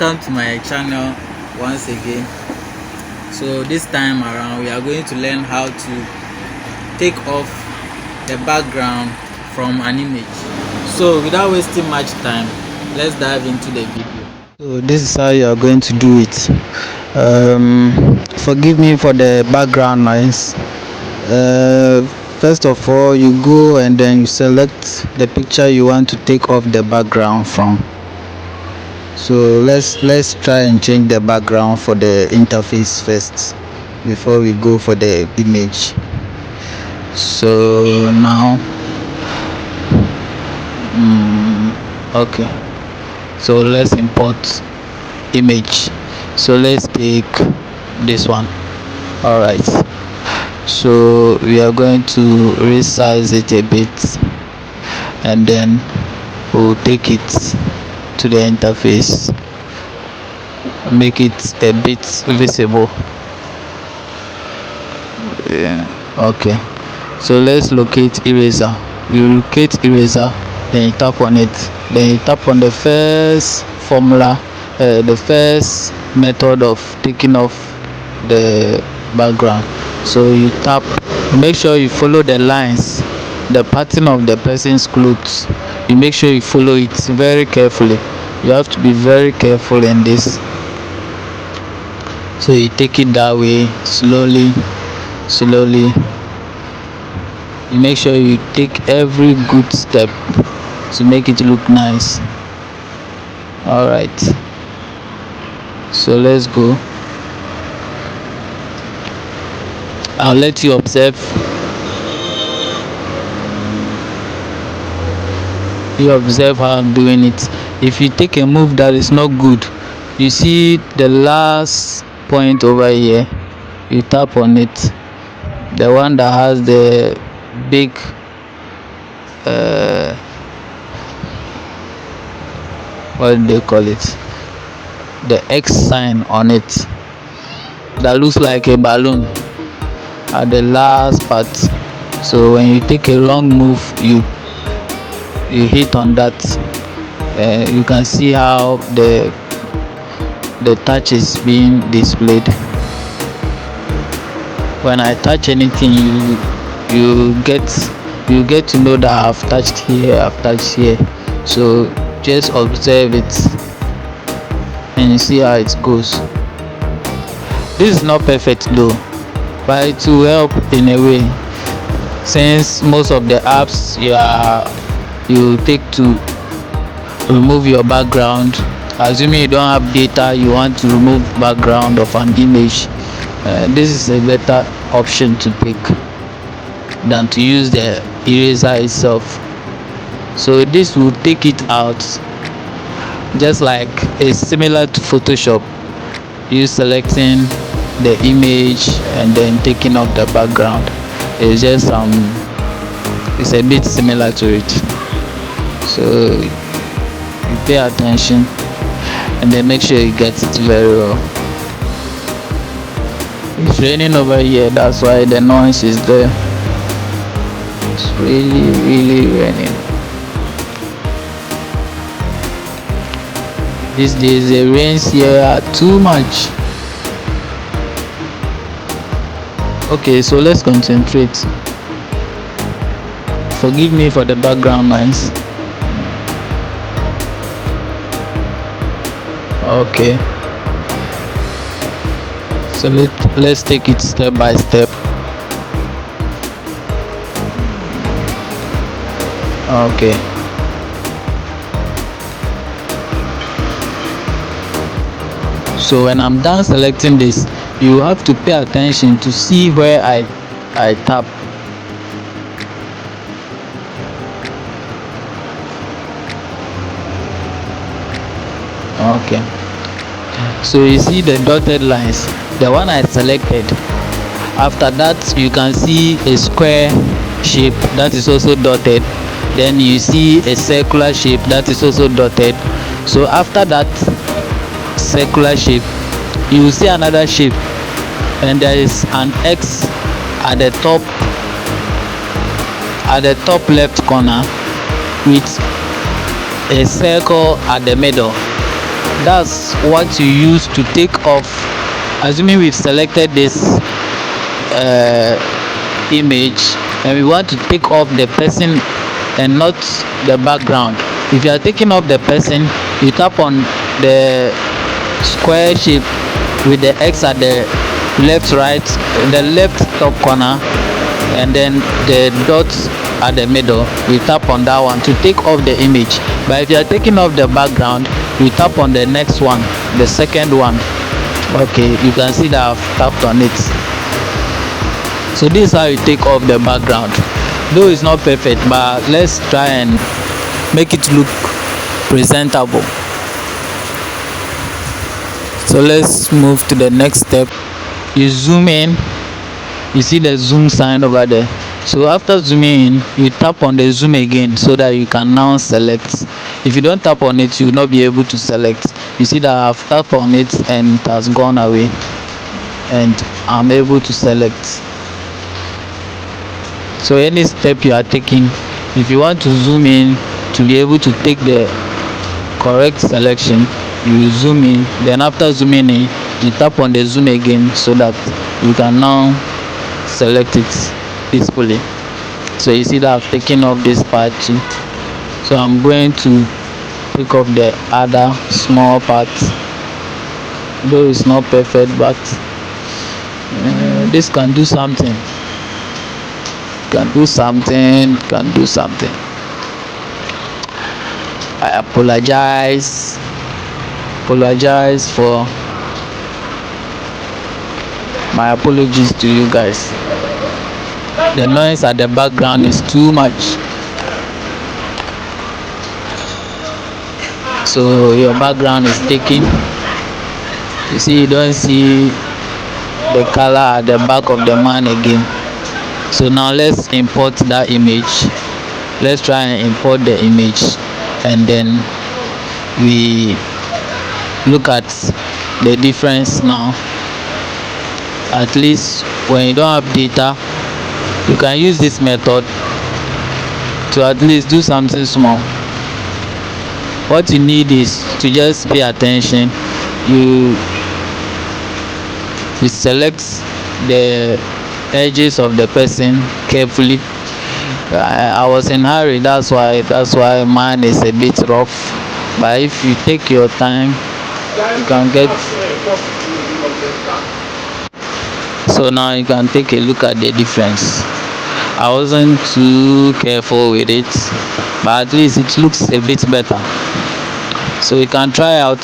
Welcome to my channel once again. So this time around we are going to learn how to take off the background from an image. So without wasting much time, let's dive into the video. So this is how you are going to do it. Forgive me for the background noise. First of all, you go and then you select the picture you want to take off the background from. So let's try and change the background for the interface first before we go for the image. So now okay, so let's import image. So let's take this one. All right, so we are going to resize it a bit and then we'll take it to the interface, make it a bit visible. Okay, so let's locate eraser. You locate eraser, then you tap on it, then you tap on the first formula, the first method of taking off the background. So you tap, make sure you follow the lines, the pattern of the person's clothes. You make sure you follow it very carefully. You have to be very careful in this. So you take it that way, slowly. You make sure you take every good step to make it look nice. All right, so let's go. I'll let you observe. You observe how I'm doing it. If you take a move that is not good, you see the last point over here, you tap on it, the one that has the big what do they call it, the X sign on it that looks like a balloon at the last part. So when you take a long move, you hit on that. You can see how the touch is being displayed. When I touch anything, you get to know that I've touched here. So just observe it and you see how it goes. This is not perfect though, but it will help in a way, since most of the apps you take to remove your background, assuming you don't have data, you want to remove background of an image, this is a better option to pick than to use the eraser itself. So this will take it out, just like it's similar to Photoshop, you selecting the image and then taking off the background. It's just it's a bit similar to it. So you pay attention and then make sure you get it very well. It's raining over here, that's why the noise is there. It's really raining. These days the rains here are too much. Okay, so let's concentrate. Forgive me for the background noise. Okay, so let's take it step by step. Okay, so when I'm done selecting this, you have to pay attention to see where I tap. Okay, so you see the dotted lines, the one I selected. After that, you can see a square shape that is also dotted. Then you see a circular shape that is also dotted. So after that circular shape, you will see another shape, and there is an X at the top left corner with a circle at the middle. that's what you use to take off. Assuming we've selected this image and we want to take off the person and not the background. If you are taking off the person, you tap on the square shape with the X at the the left top corner, and then the dots at the middle. We tap on that one to take off the image. But if you are taking off the background, we tap on the next one, the second one. Okay, you can see that I've tapped on it. So this is how you take off the background. Though it's not perfect, but let's try and make it look presentable. So let's move to the next step. You zoom in, you see the zoom sign over there. So after zooming in, you tap on the zoom again so that you can now select. If you don't tap on it, you will not be able to select. You see that I've tapped on it and it has gone away, and I'm able to select. So any step you are taking, if you want to zoom in to be able to take the correct selection, you zoom in, then after zooming in, you tap on the zoom again so that you can now select it peacefully. So you see that I've taken off this part too. So I'm going to pick up the other small part, though it's not perfect, but this can do something. Can do something. I apologize for my apologies to you guys. The noise at the background is too much, so your background is taking. You see, you don't see the color at the back of the man again. So now let's import that image. Let's try and import the image, and then we look at the difference now. At least when you don't have data, you can use this method to at least do something small. What you need is to just pay attention. You select the edges of the person carefully. I was in a hurry, that's why mine is a bit rough, but if you take your time, you can get. So now you can take a look at the difference. I wasn't too careful with it, but at least it looks a bit better. So you can try out